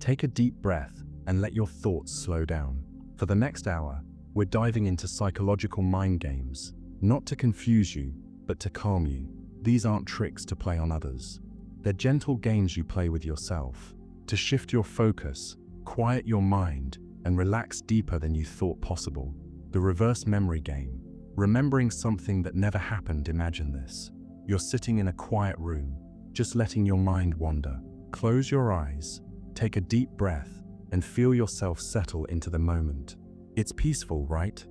Take a deep breath and let your thoughts slow down. For the next hour, we're diving into psychological mind games, not to confuse you, but to calm you. These aren't tricks to play on others. They're gentle games you play with yourself, to shift your focus, quiet your mind, and relax deeper than you thought possible. The reverse memory game. Remembering something that never happened. Imagine this. You're sitting in a quiet room, just letting your mind wander. Close your eyes, take a deep breath, and feel yourself settle into the moment. It's peaceful, right?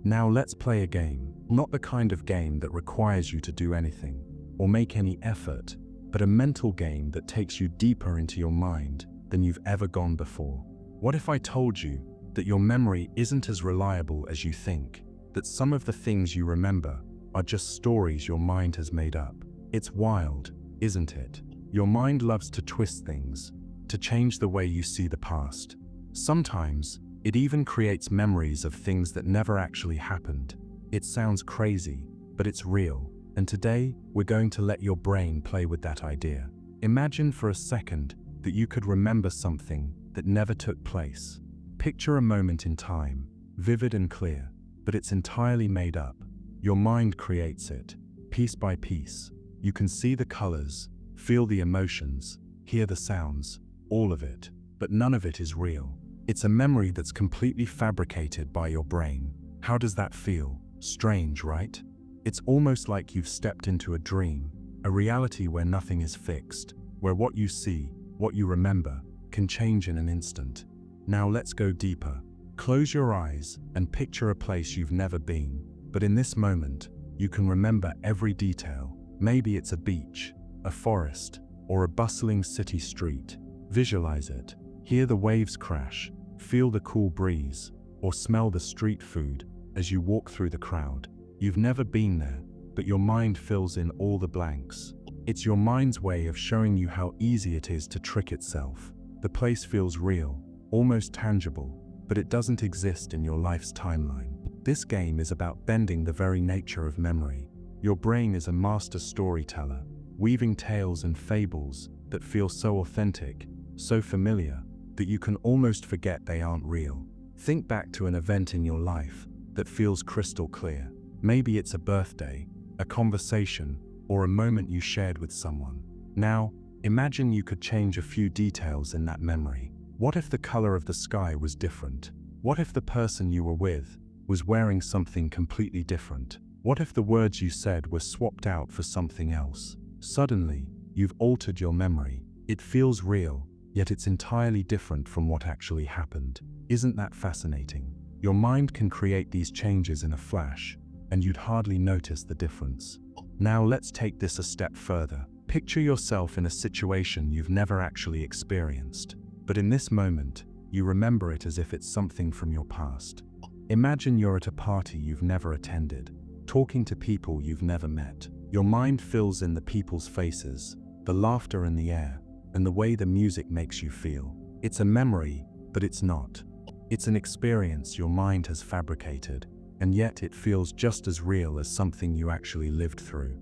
Now let's play a game. Not the kind of game that requires you to do anything or make any effort, but a mental game that takes you deeper into your mind than you've ever gone before. What if I told you that your memory isn't as reliable as you think, that some of the things you remember are just stories your mind has made up? It's wild, isn't it? Your mind loves to twist things, to change the way you see the past. Sometimes, it even creates memories of things that never actually happened. It sounds crazy, but it's real. And today, we're going to let your brain play with that idea. Imagine for a second that you could remember something that never took place. Picture a moment in time, vivid and clear, but it's entirely made up. Your mind creates it, piece by piece. You can see the colors, feel the emotions, hear the sounds, all of it, but none of it is real. It's a memory that's completely fabricated by your brain. How does that feel? Strange, right? It's almost like you've stepped into a dream, a reality where nothing is fixed, where what you see, what you remember, can change in an instant. Now let's go deeper. Close your eyes and picture a place you've never been, but in this moment, you can remember every detail. Maybe it's a beach, a forest, or a bustling city street. Visualize it. Hear the waves crash, feel the cool breeze, or smell the street food as you walk through the crowd. You've never been there, but your mind fills in all the blanks. It's your mind's way of showing you how easy it is to trick itself. The place feels real, almost tangible, but it doesn't exist in your life's timeline. This game is about bending the very nature of memory. Your brain is a master storyteller, weaving tales and fables that feel so authentic, so familiar, that you can almost forget they aren't real. Think back to an event in your life that feels crystal clear. Maybe it's a birthday, a conversation, or a moment you shared with someone. Now, imagine you could change a few details in that memory. What if the color of the sky was different? What if the person you were with was wearing something completely different? What if the words you said were swapped out for something else? Suddenly, you've altered your memory. It feels real, yet it's entirely different from what actually happened. Isn't that fascinating? Your mind can create these changes in a flash, and you'd hardly notice the difference. Now let's take this a step further. Picture yourself in a situation you've never actually experienced, but in this moment, you remember it as if it's something from your past. Imagine you're at a party you've never attended, talking to people you've never met. Your mind fills in the people's faces, the laughter in the air, and the way the music makes you feel. It's a memory, but it's not. It's an experience your mind has fabricated, and yet it feels just as real as something you actually lived through.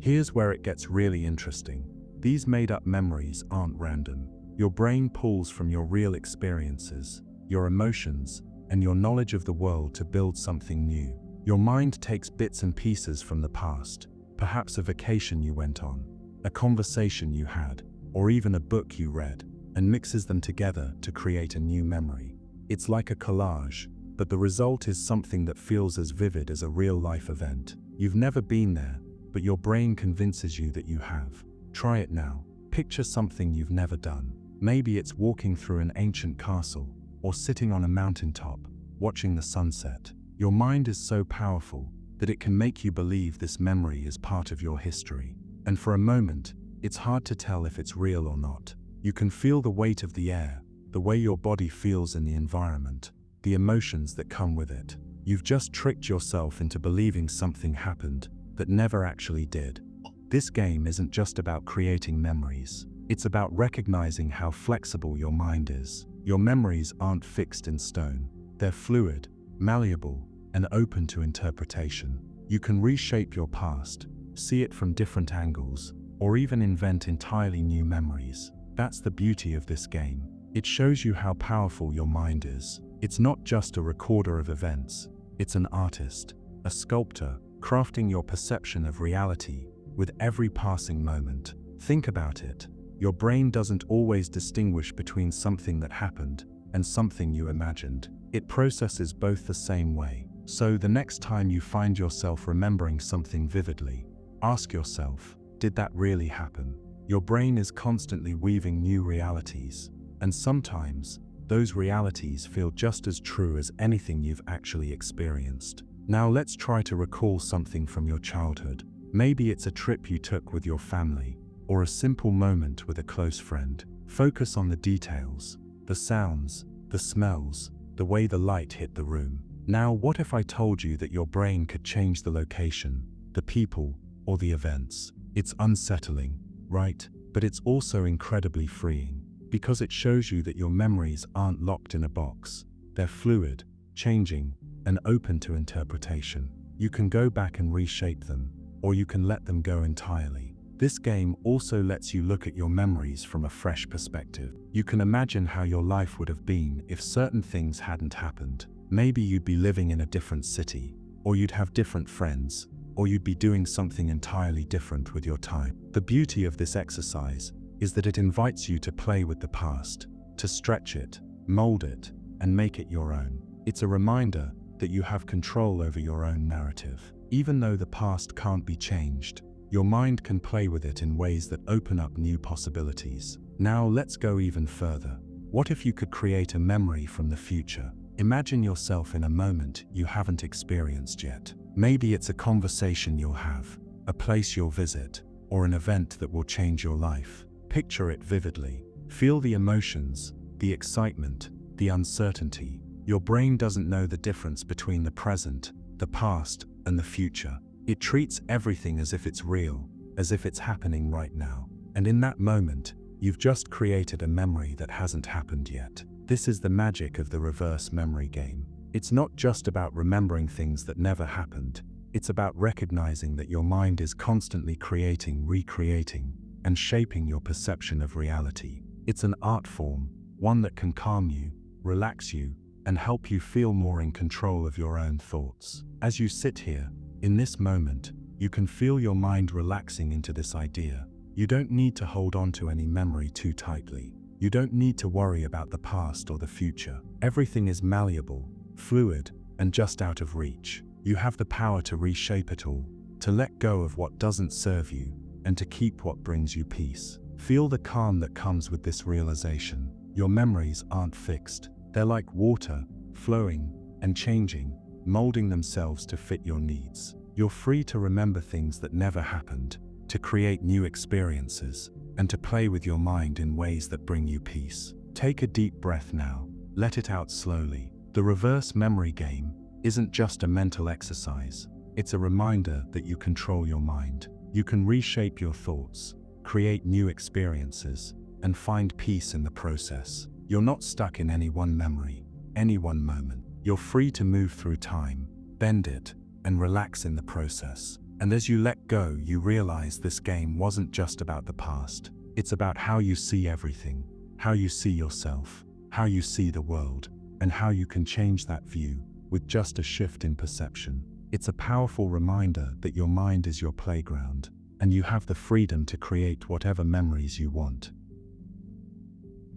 Here's where it gets really interesting. These made-up memories aren't random. Your brain pulls from your real experiences, your emotions, and your knowledge of the world to build something new. Your mind takes bits and pieces from the past, perhaps a vacation you went on, a conversation you had, or even a book you read, and mixes them together to create a new memory. It's like a collage, but the result is something that feels as vivid as a real-life event. You've never been there, but your brain convinces you that you have. Try it now. Picture something you've never done. Maybe it's walking through an ancient castle, or sitting on a mountaintop, watching the sunset. Your mind is so powerful that it can make you believe this memory is part of your history. And for a moment, it's hard to tell if it's real or not. You can feel the weight of the air, the way your body feels in the environment, the emotions that come with it. You've just tricked yourself into believing something happened that never actually did. This game isn't just about creating memories. It's about recognizing how flexible your mind is. Your memories aren't fixed in stone. They're fluid, malleable, and open to interpretation. You can reshape your past, see it from different angles, or even invent entirely new memories. That's the beauty of this game. It shows you how powerful your mind is. It's not just a recorder of events, it's an artist, a sculptor, crafting your perception of reality with every passing moment. Think about it. Your brain doesn't always distinguish between something that happened and something you imagined. It processes both the same way. So the next time you find yourself remembering something vividly, ask yourself, did that really happen? Your brain is constantly weaving new realities, and sometimes those realities feel just as true as anything you've actually experienced. Now let's try to recall something from your childhood. Maybe it's a trip you took with your family, or a simple moment with a close friend. Focus on the details, the sounds, the smells, the way the light hit the room. Now, what if I told you that your brain could change the location, the people, or the events? It's unsettling, right? But it's also incredibly freeing, because it shows you that your memories aren't locked in a box. They're fluid, changing, and open to interpretation. You can go back and reshape them, or you can let them go entirely. This game also lets you look at your memories from a fresh perspective. You can imagine how your life would have been if certain things hadn't happened. Maybe you'd be living in a different city, or you'd have different friends, or you'd be doing something entirely different with your time. The beauty of this exercise is that it invites you to play with the past, to stretch it, mold it, and make it your own. It's a reminder that you have control over your own narrative. Even though the past can't be changed, your mind can play with it in ways that open up new possibilities. Now let's go even further. What if you could create a memory from the future? Imagine yourself in a moment you haven't experienced yet. Maybe it's a conversation you'll have, a place you'll visit, or an event that will change your life. Picture it vividly. Feel the emotions, the excitement, the uncertainty. Your brain doesn't know the difference between the present, the past, and the future. It treats everything as if it's real, as if it's happening right now. And in that moment, you've just created a memory that hasn't happened yet. This is the magic of the reverse memory game. It's not just about remembering things that never happened. It's about recognizing that your mind is constantly creating, recreating, and shaping your perception of reality. It's an art form, one that can calm you, relax you, and help you feel more in control of your own thoughts. As you sit here, in this moment, you can feel your mind relaxing into this idea. You don't need to hold on to any memory too tightly. You don't need to worry about the past or the future. Everything is malleable, fluid, and just out of reach. You have the power to reshape it all, to let go of what doesn't serve you, and to keep what brings you peace. Feel the calm that comes with this realization. Your memories aren't fixed. They're like water, flowing and changing, molding themselves to fit your needs. You're free to remember things that never happened, to create new experiences, and to play with your mind in ways that bring you peace. Take a deep breath now. Let it out slowly. The reverse memory game isn't just a mental exercise. It's a reminder that you control your mind. You can reshape your thoughts, create new experiences, and find peace in the process. You're not stuck in any one memory, any one moment. You're free to move through time, bend it, and relax in the process. And as you let go, you realize this game wasn't just about the past. It's about how you see everything, how you see yourself, how you see the world, and how you can change that view with just a shift in perception. It's a powerful reminder that your mind is your playground, and you have the freedom to create whatever memories you want.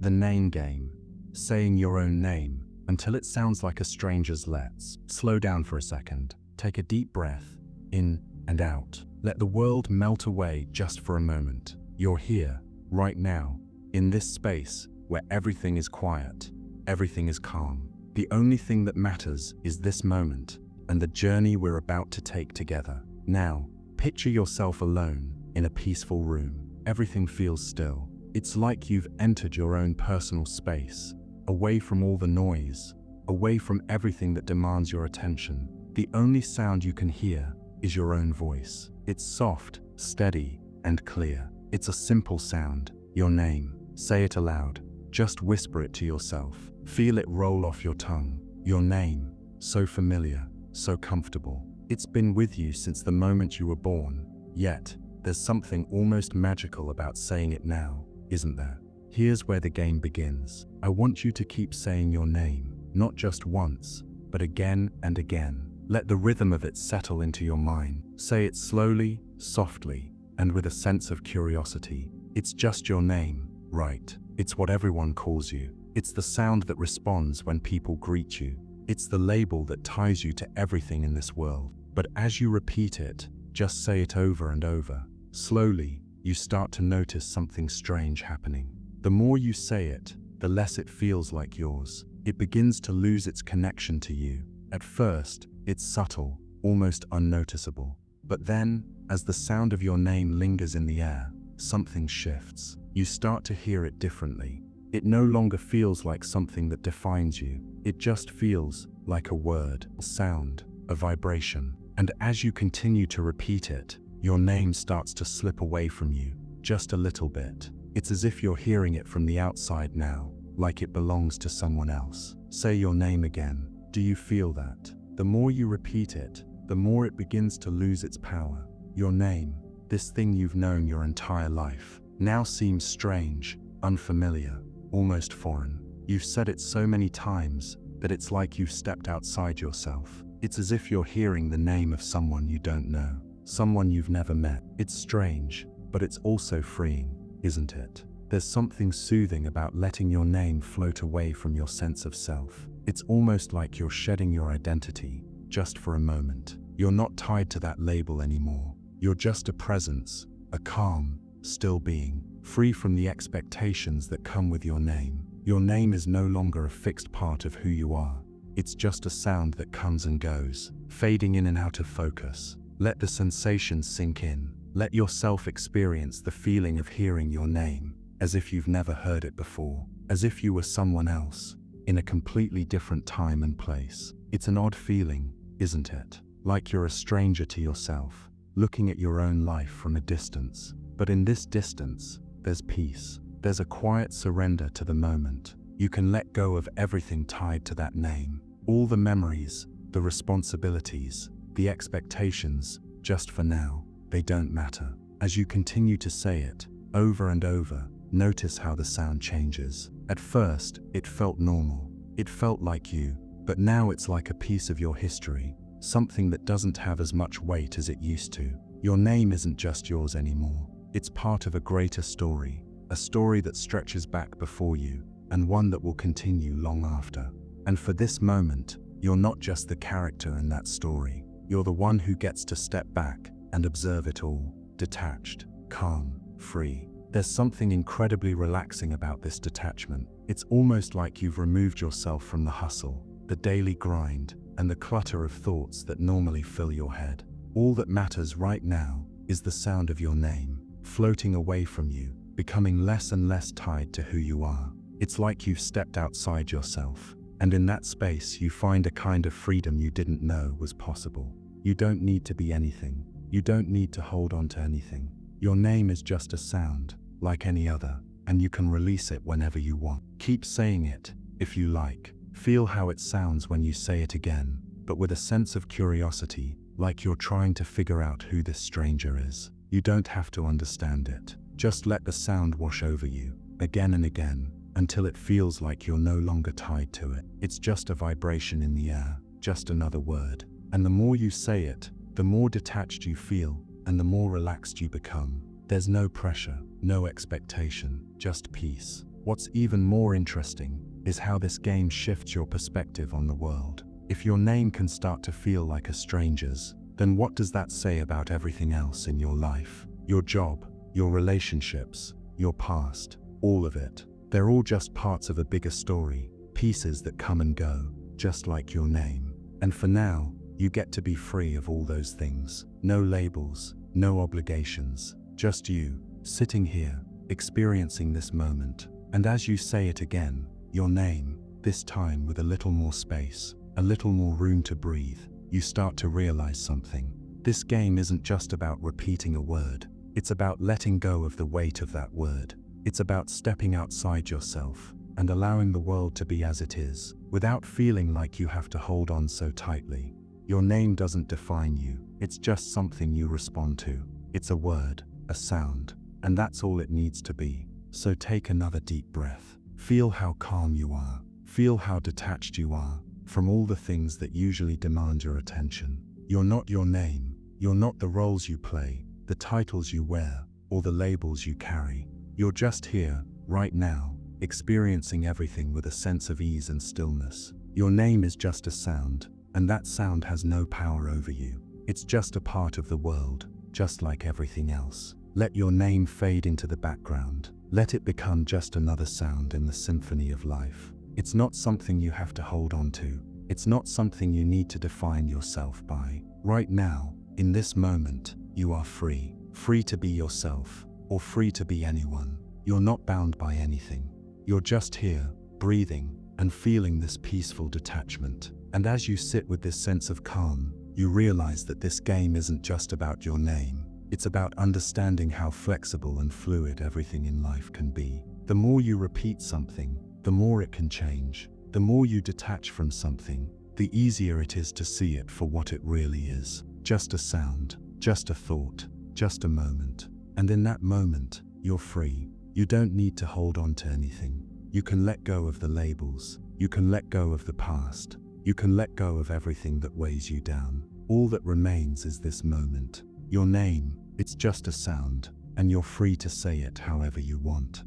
The name game. Saying your own name until it sounds like a stranger's. Let's slow down for a second. Take a deep breath, in and out. Let the world melt away just for a moment. You're here, right now, in this space where everything is quiet, everything is calm. The only thing that matters is this moment and the journey we're about to take together. Now, picture yourself alone in a peaceful room. Everything feels still. It's like you've entered your own personal space, away from all the noise, away from everything that demands your attention. The only sound you can hear is your own voice. It's soft, steady, and clear. It's a simple sound, your name. Say it aloud. Just whisper it to yourself. Feel it roll off your tongue. Your name, so familiar, so comfortable. It's been with you since the moment you were born. Yet, there's something almost magical about saying it now, isn't there? Here's where the game begins. I want you to keep saying your name, not just once, but again and again. Let the rhythm of it settle into your mind. Say it slowly, softly, and with a sense of curiosity. It's just your name, right? It's what everyone calls you. It's the sound that responds when people greet you. It's the label that ties you to everything in this world. But as you repeat it, just say it over and over. Slowly, you start to notice something strange happening. The more you say it, the less it feels like yours. It begins to lose its connection to you. At first, it's subtle, almost unnoticeable. But then, as the sound of your name lingers in the air, something shifts. You start to hear it differently. It no longer feels like something that defines you. It just feels like a word, a sound, a vibration. And as you continue to repeat it, your name starts to slip away from you, just a little bit. It's as if you're hearing it from the outside now, like it belongs to someone else. Say your name again. Do you feel that? The more you repeat it, the more it begins to lose its power. Your name, this thing you've known your entire life, now seems strange, unfamiliar, almost foreign. You've said it so many times that it's like you've stepped outside yourself. It's as if you're hearing the name of someone you don't know, someone you've never met. It's strange, but it's also freeing, isn't it? There's something soothing about letting your name float away from your sense of self. It's almost like you're shedding your identity, just for a moment. You're not tied to that label anymore. You're just a presence, a calm, still being, free from the expectations that come with your name. Your name is no longer a fixed part of who you are. It's just a sound that comes and goes, fading in and out of focus. Let the sensation sink in. Let yourself experience the feeling of hearing your name, as if you've never heard it before, as if you were someone else, in a completely different time and place. It's an odd feeling, isn't it? Like you're a stranger to yourself, looking at your own life from a distance. But in this distance, there's peace. There's a quiet surrender to the moment. You can let go of everything tied to that name. All the memories, the responsibilities, the expectations, just for now, they don't matter. As you continue to say it, over and over, notice how the sound changes. At first, it felt normal. It felt like you, but now it's like a piece of your history, something that doesn't have as much weight as it used to. Your name isn't just yours anymore. It's part of a greater story, a story that stretches back before you, and one that will continue long after. And for this moment, you're not just the character in that story. You're the one who gets to step back and observe it all, detached, calm, free. There's something incredibly relaxing about this detachment. It's almost like you've removed yourself from the hustle, the daily grind, and the clutter of thoughts that normally fill your head. All that matters right now is the sound of your name, floating away from you, becoming less and less tied to who you are. It's like you've stepped outside yourself, and in that space you find a kind of freedom you didn't know was possible. You don't need to be anything. You don't need to hold on to anything. Your name is just a sound, like any other, and you can release it whenever you want. Keep saying it, if you like. Feel how it sounds when you say it again, but with a sense of curiosity, like you're trying to figure out who this stranger is. You don't have to understand it. Just let the sound wash over you, again and again, until it feels like you're no longer tied to it. It's just a vibration in the air, just another word. And the more you say it, the more detached you feel, and the more relaxed you become. There's no pressure, no expectation, just peace. What's even more interesting is how this game shifts your perspective on the world. If your name can start to feel like a stranger's, then what does that say about everything else in your life? Your job, your relationships, your past, all of it. They're all just parts of a bigger story, pieces that come and go, just like your name. And for now, you get to be free of all those things. No labels, no obligations, just you, sitting here, experiencing this moment. And as you say it again, your name, this time with a little more space, a little more room to breathe, you start to realize something. This game isn't just about repeating a word. It's about letting go of the weight of that word. It's about stepping outside yourself and allowing the world to be as it is, without feeling like you have to hold on so tightly. Your name doesn't define you. It's just something you respond to. It's a word, a sound, and that's all it needs to be. So take another deep breath. Feel how calm you are. Feel how detached you are from all the things that usually demand your attention. You're not your name. You're not the roles you play, the titles you wear, or the labels you carry. You're just here, right now, experiencing everything with a sense of ease and stillness. Your name is just a sound, and that sound has no power over you. It's just a part of the world, just like everything else. Let your name fade into the background. Let it become just another sound in the symphony of life. It's not something you have to hold on to. It's not something you need to define yourself by. Right now, in this moment, you are free. Free to be yourself, or free to be anyone. You're not bound by anything. You're just here, breathing, and feeling this peaceful detachment. And as you sit with this sense of calm, you realize that this game isn't just about your name. It's about understanding how flexible and fluid everything in life can be. The more you repeat something, the more it can change. The more you detach from something, the easier it is to see it for what it really is. Just a sound, just a thought, just a moment. And in that moment, you're free. You don't need to hold on to anything. You can let go of the labels. You can let go of the past. You can let go of everything that weighs you down. All that remains is this moment. Your name, it's just a sound, and you're free to say it however you want.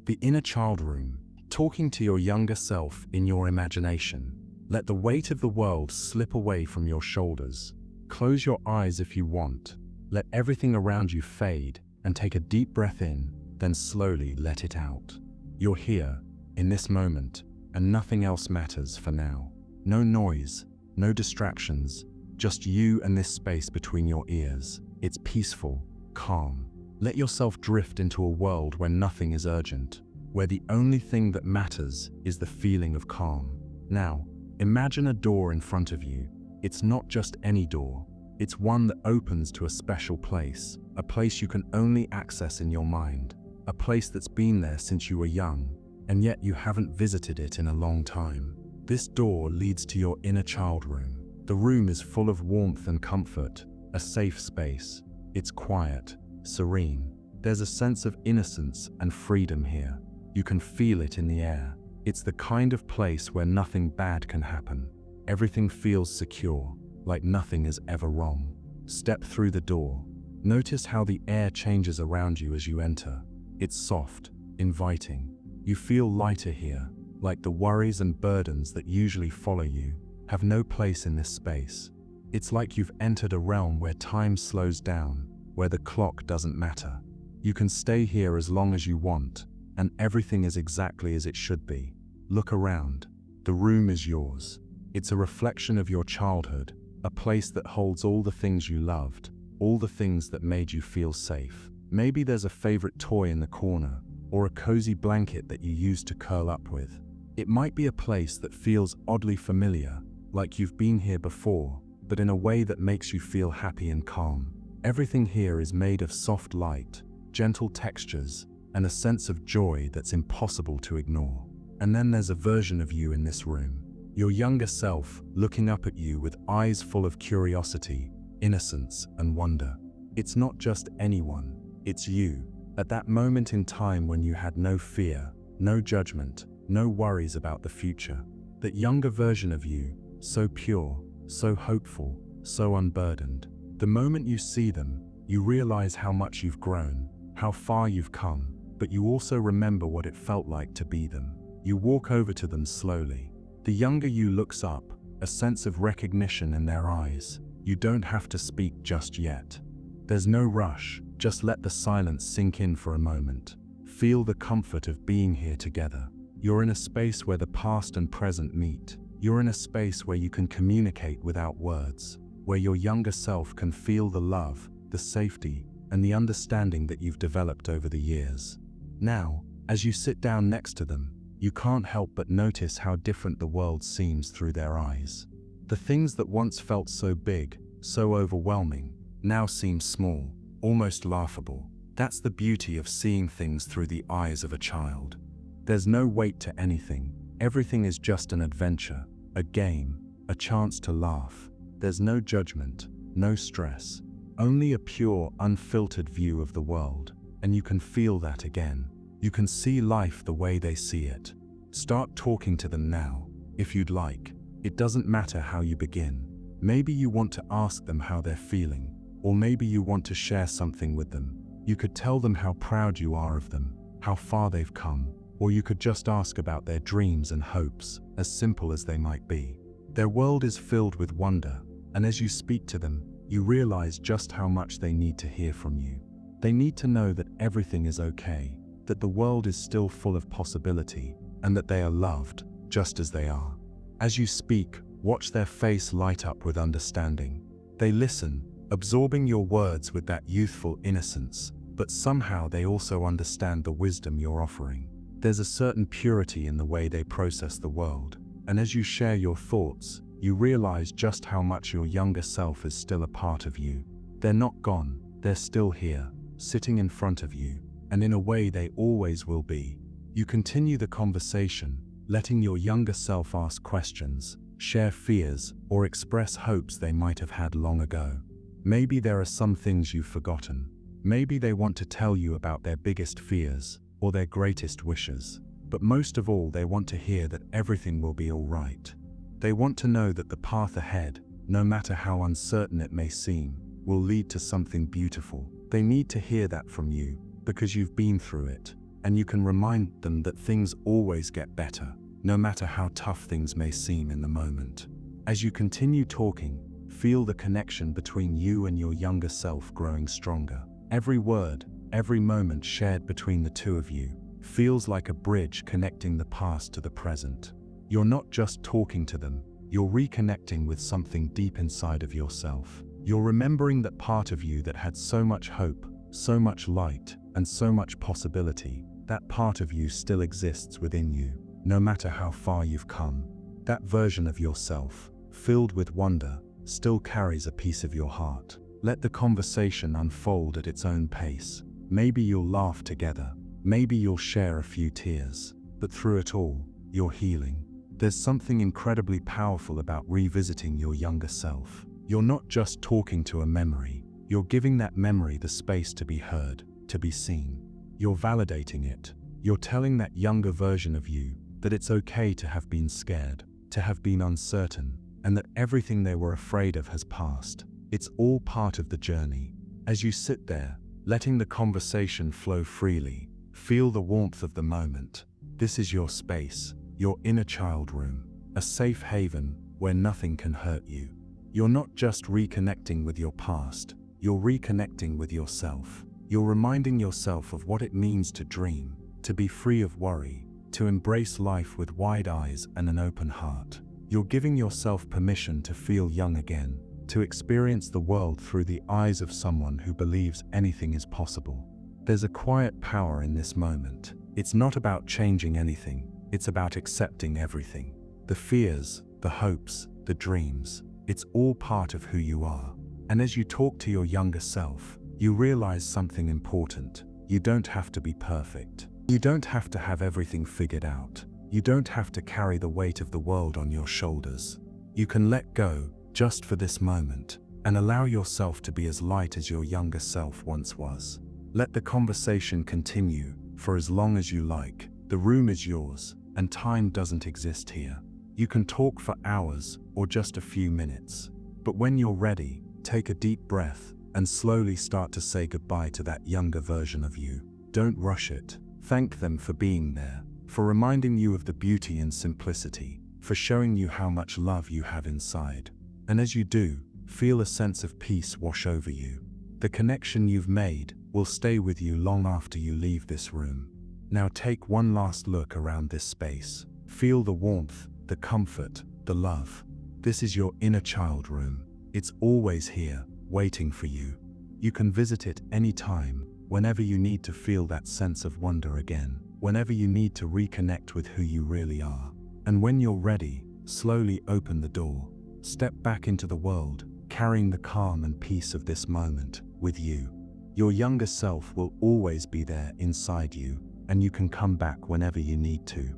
The inner child room, talking to your younger self in your imagination. Let the weight of the world slip away from your shoulders. Close your eyes if you want. Let everything around you fade and take a deep breath in, then slowly let it out. You're here, in this moment, and nothing else matters for now. No noise, no distractions, just you and this space between your ears. It's peaceful, calm. Let yourself drift into a world where nothing is urgent, where the only thing that matters is the feeling of calm. Now, imagine a door in front of you. It's not just any door. It's one that opens to a special place, a place you can only access in your mind, a place that's been there since you were young, and yet you haven't visited it in a long time. This door leads to your inner child room. The room is full of warmth and comfort, a safe space. It's quiet, serene. There's a sense of innocence and freedom here. You can feel it in the air. It's the kind of place where nothing bad can happen. Everything feels secure, like nothing is ever wrong. Step through the door. Notice how the air changes around you as you enter. It's soft, inviting. You feel lighter here, like the worries and burdens that usually follow you have no place in this space. It's like you've entered a realm where time slows down, where the clock doesn't matter. You can stay here as long as you want, and everything is exactly as it should be. Look around. The room is yours. It's a reflection of your childhood, a place that holds all the things you loved, all the things that made you feel safe. Maybe there's a favorite toy in the corner, or a cozy blanket that you used to curl up with. It might be a place that feels oddly familiar, like you've been here before, but in a way that makes you feel happy and calm. Everything here is made of soft light, gentle textures, and a sense of joy that's impossible to ignore. And then there's a version of you in this room, your younger self looking up at you with eyes full of curiosity, innocence, and wonder. It's not just anyone, it's you, at that moment in time when you had no fear, no judgment, no worries about the future. That younger version of you, so pure, so hopeful, so unburdened. The moment you see them, you realize how much you've grown, how far you've come, but you also remember what it felt like to be them. You walk over to them slowly. The younger you looks up, a sense of recognition in their eyes. You don't have to speak just yet. There's no rush, just let the silence sink in for a moment. Feel the comfort of being here together. You're in a space where the past and present meet. You're in a space where you can communicate without words, where your younger self can feel the love, the safety, and the understanding that you've developed over the years. Now, as you sit down next to them, you can't help but notice how different the world seems through their eyes. The things that once felt so big, so overwhelming, now seem small, almost laughable. That's the beauty of seeing things through the eyes of a child. There's no weight to anything. Everything is just an adventure, a game, a chance to laugh. There's no judgment, no stress, only a pure, unfiltered view of the world. and you can feel that again. You can see life the way they see it. Start talking to them now, if you'd like. It doesn't matter how you begin. Maybe you want to ask them how they're feeling, or maybe you want to share something with them. You could tell them how proud you are of them, how far they've come, or you could just ask about their dreams and hopes, as simple as they might be. Their world is filled with wonder, and as you speak to them, you realize just how much they need to hear from you. They need to know that everything is okay, that the world is still full of possibility, and that they are loved, just as they are. As you speak, watch their face light up with understanding. They listen, absorbing your words with that youthful innocence, but somehow they also understand the wisdom you're offering. There's a certain purity in the way they process the world, and as you share your thoughts, you realize just how much your younger self is still a part of you. They're not gone, they're still here, sitting in front of you, and in a way they always will be. You continue the conversation, letting your younger self ask questions, share fears, or express hopes they might have had long ago. Maybe there are some things you've forgotten. Maybe they want to tell you about their biggest fears, or their greatest wishes. But most of all, they want to hear that everything will be all right. They want to know that the path ahead, no matter how uncertain it may seem, will lead to something beautiful. They need to hear that from you, because you've been through it, and you can remind them that things always get better, no matter how tough things may seem in the moment. As you continue talking, feel the connection between you and your younger self growing stronger. Every word, every moment shared between the two of you, feels like a bridge connecting the past to the present. You're not just talking to them, you're reconnecting with something deep inside of yourself. You're remembering that part of you that had so much hope, so much light, and so much possibility. That part of you still exists within you, no matter how far you've come. That version of yourself, filled with wonder, still carries a piece of your heart. Let the conversation unfold at its own pace. Maybe you'll laugh together, maybe you'll share a few tears, but through it all, you're healing. There's something incredibly powerful about revisiting your younger self. You're not just talking to a memory, you're giving that memory the space to be heard, to be seen. You're validating it. You're telling that younger version of you that it's okay to have been scared, to have been uncertain, and that everything they were afraid of has passed. It's all part of the journey. As you sit there, letting the conversation flow freely, feel the warmth of the moment. This is your space, your inner child room, a safe haven where nothing can hurt you. You're not just reconnecting with your past, you're reconnecting with yourself. You're reminding yourself of what it means to dream, to be free of worry, to embrace life with wide eyes and an open heart. You're giving yourself permission to feel young again, to experience the world through the eyes of someone who believes anything is possible. There's a quiet power in this moment. It's not about changing anything, it's about accepting everything. The fears, the hopes, the dreams, it's all part of who you are. And as you talk to your younger self, you realize something important. You don't have to be perfect. You don't have to have everything figured out. You don't have to carry the weight of the world on your shoulders. You can let go, just for this moment, and allow yourself to be as light as your younger self once was. Let the conversation continue for as long as you like. The room is yours, and time doesn't exist here. You can talk for hours or just a few minutes. But when you're ready, take a deep breath and slowly start to say goodbye to that younger version of you. Don't rush it. Thank them for being there, for reminding you of the beauty and simplicity, for showing you how much love you have inside. And as you do, feel a sense of peace wash over you. The connection you've made will stay with you long after you leave this room. Now take one last look around this space. Feel the warmth, the comfort, the love. This is your inner child room. It's always here, waiting for you. You can visit it anytime, whenever you need to feel that sense of wonder again, whenever you need to reconnect with who you really are. And when you're ready, slowly open the door. Step back into the world, carrying the calm and peace of this moment with you. Your younger self will always be there inside you, and you can come back whenever you need to.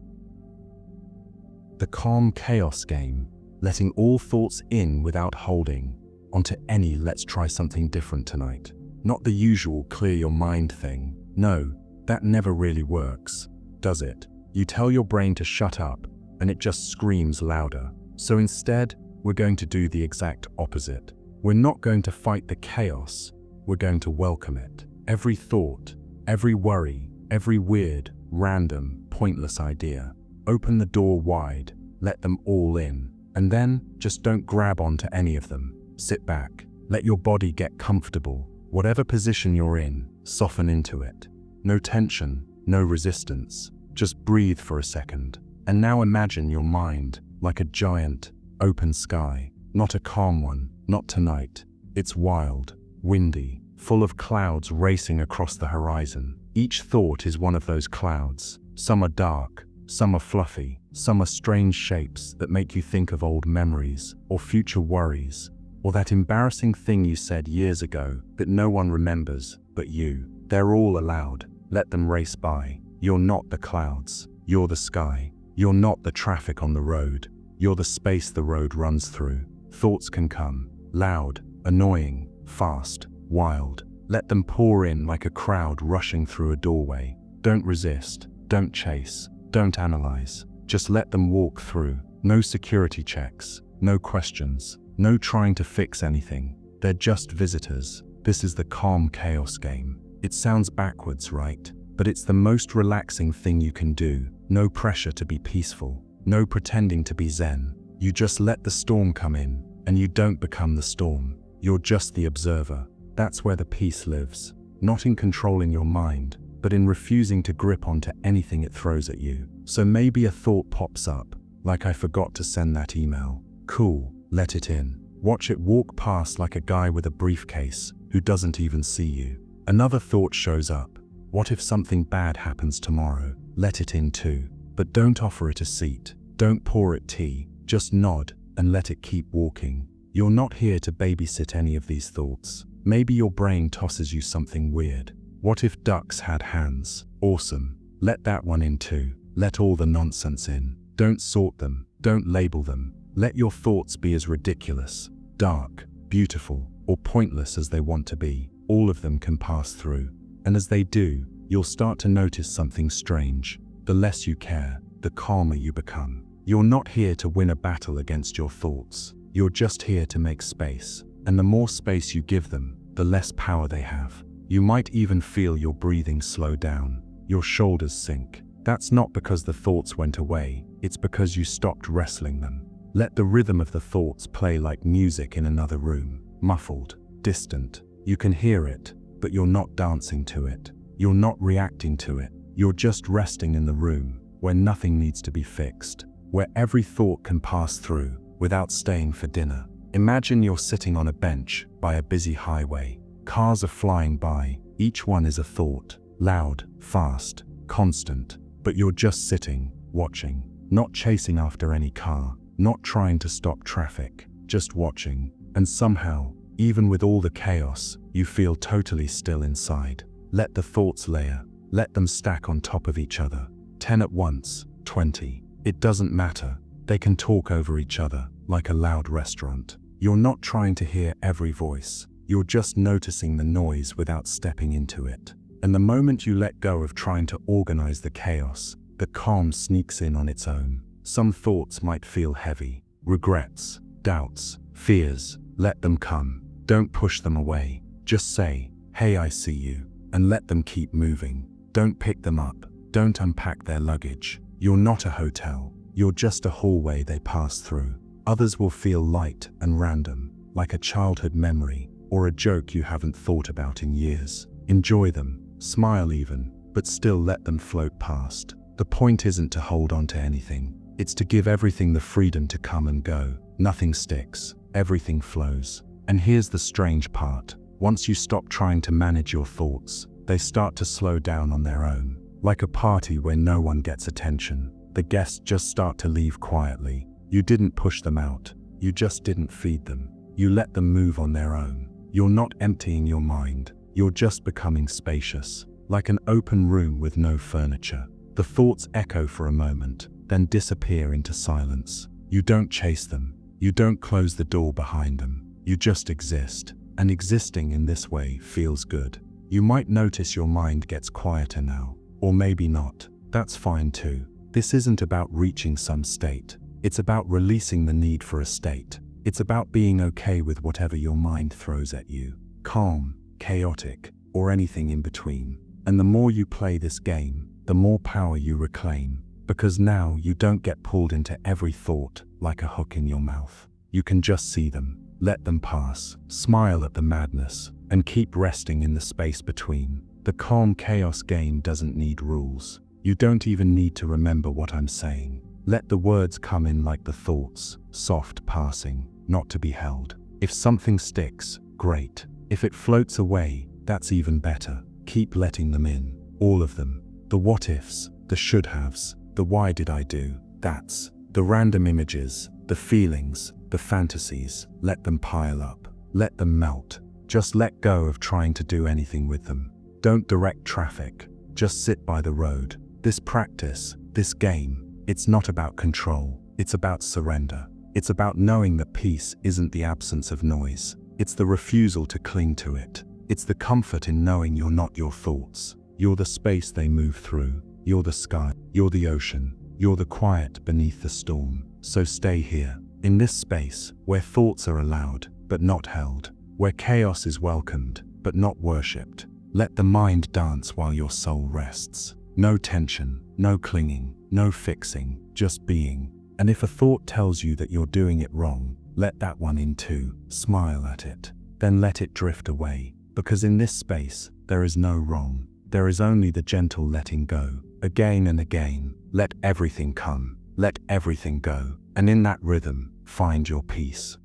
The calm chaos game, letting all thoughts in without holding onto any let's try something different tonight. Not the usual clear your mind thing. No, that never really works, does it? You tell your brain to shut up, and it just screams louder. So instead, we're going to do the exact opposite. We're not going to fight the chaos, we're going to welcome it. Every thought, every worry, every weird, random, pointless idea. Open the door wide, let them all in, and then just don't grab onto any of them. Sit back, let your body get comfortable. Whatever position you're in, soften into it. No tension, no resistance. Just breathe for a second. And now imagine your mind like a giant, open sky. Not a calm one, not tonight. It's wild, windy, full of clouds racing across the horizon. Each thought is one of those clouds. Some are dark, some are fluffy, some are strange shapes that make you think of old memories or future worries, or that embarrassing thing you said years ago that no one remembers but you. They're all allowed. Let them race by. You're not the clouds. You're the sky. You're not the traffic on the road. You're the space the road runs through. Thoughts can come, loud, annoying, fast, wild. Let them pour in like a crowd rushing through a doorway. Don't resist. Don't chase. Don't analyze. Just let them walk through. No security checks. No questions. No trying to fix anything. They're just visitors. This is the calm chaos game. It sounds backwards, right? But it's the most relaxing thing you can do. No pressure to be peaceful. No pretending to be zen. You just let the storm come in, and you don't become the storm. You're just the observer. That's where the peace lives. Not in controlling your mind, but in refusing to grip onto anything it throws at you. So maybe a thought pops up, like I forgot to send that email. Cool, let it in. Watch it walk past like a guy with a briefcase who doesn't even see you. Another thought shows up. What if something bad happens tomorrow? Let it in too. But don't offer it a seat. Don't pour it tea. Just nod and let it keep walking. You're not here to babysit any of these thoughts. Maybe your brain tosses you something weird. What if ducks had hands? Awesome. Let that one in too. Let all the nonsense in. Don't sort them. Don't label them. Let your thoughts be as ridiculous, dark, beautiful, or pointless as they want to be. All of them can pass through. And as they do, you'll start to notice something strange. The less you care, the calmer you become. You're not here to win a battle against your thoughts. You're just here to make space. And the more space you give them, the less power they have. You might even feel your breathing slow down, your shoulders sink. That's not because the thoughts went away, it's because you stopped wrestling them. Let the rhythm of the thoughts play like music in another room, muffled, distant. You can hear it, but you're not dancing to it. You're not reacting to it. You're just resting in the room, where nothing needs to be fixed, where every thought can pass through without staying for dinner. Imagine you're sitting on a bench by a busy highway. Cars are flying by. Each one is a thought, loud, fast, constant. But you're just sitting, watching, not chasing after any car, not trying to stop traffic, just watching. And somehow, even with all the chaos, you feel totally still inside. Let the thoughts layer. Let them stack on top of each other. 10 at once, 20. It doesn't matter. They can talk over each other, like a loud restaurant. You're not trying to hear every voice. You're just noticing the noise without stepping into it. And the moment you let go of trying to organize the chaos, the calm sneaks in on its own. Some thoughts might feel heavy. Regrets, doubts, fears. Let them come. Don't push them away. Just say, "Hey, I see you," and let them keep moving. Don't pick them up. Don't unpack their luggage. You're not a hotel. You're just a hallway they pass through. Others will feel light and random, like a childhood memory or a joke you haven't thought about in years. Enjoy them, smile even, but still let them float past. The point isn't to hold on to anything. It's to give everything the freedom to come and go. Nothing sticks. Everything flows. And here's the strange part. Once you stop trying to manage your thoughts, they start to slow down on their own. Like a party where no one gets attention. The guests just start to leave quietly. You didn't push them out. You just didn't feed them. You let them move on their own. You're not emptying your mind. You're just becoming spacious. Like an open room with no furniture. The thoughts echo for a moment, then disappear into silence. You don't chase them. You don't close the door behind them. You just exist. and existing in this way feels good. You might notice your mind gets quieter now, or maybe not. That's fine too. This isn't about reaching some state. It's about releasing the need for a state. It's about being okay with whatever your mind throws at you. Calm, chaotic, or anything in between. And the more you play this game, the more power you reclaim. Because now you don't get pulled into every thought like a hook in your mouth. You can just see them, let them pass, smile at the madness, and keep resting in the space between. The calm chaos game doesn't need rules. You don't even need to remember what I'm saying. Let the words come in like the thoughts, soft passing, not to be held. If something sticks, great. If it floats away, that's even better. Keep letting them in, all of them. The what-ifs, the should-haves, the why did I do, that's. The random images, the feelings, the fantasies, let them pile up. Let them melt. Just let go of trying to do anything with them. Don't direct traffic. Just sit by the road. This practice, this game, it's not about control. It's about surrender. It's about knowing that peace isn't the absence of noise. It's the refusal to cling to it. It's the comfort in knowing you're not your thoughts. You're the space they move through. You're the sky. You're the ocean. You're the quiet beneath the storm. So stay here, in this space, where thoughts are allowed, but not held. Where chaos is welcomed, but not worshipped. Let the mind dance while your soul rests. No tension, no clinging, no fixing, just being. And if a thought tells you that you're doing it wrong, let that one in too. Smile at it. Then let it drift away. Because in this space, there is no wrong. There is only the gentle letting go. Again and again, let everything come. Let everything go. And in that rhythm, find your peace.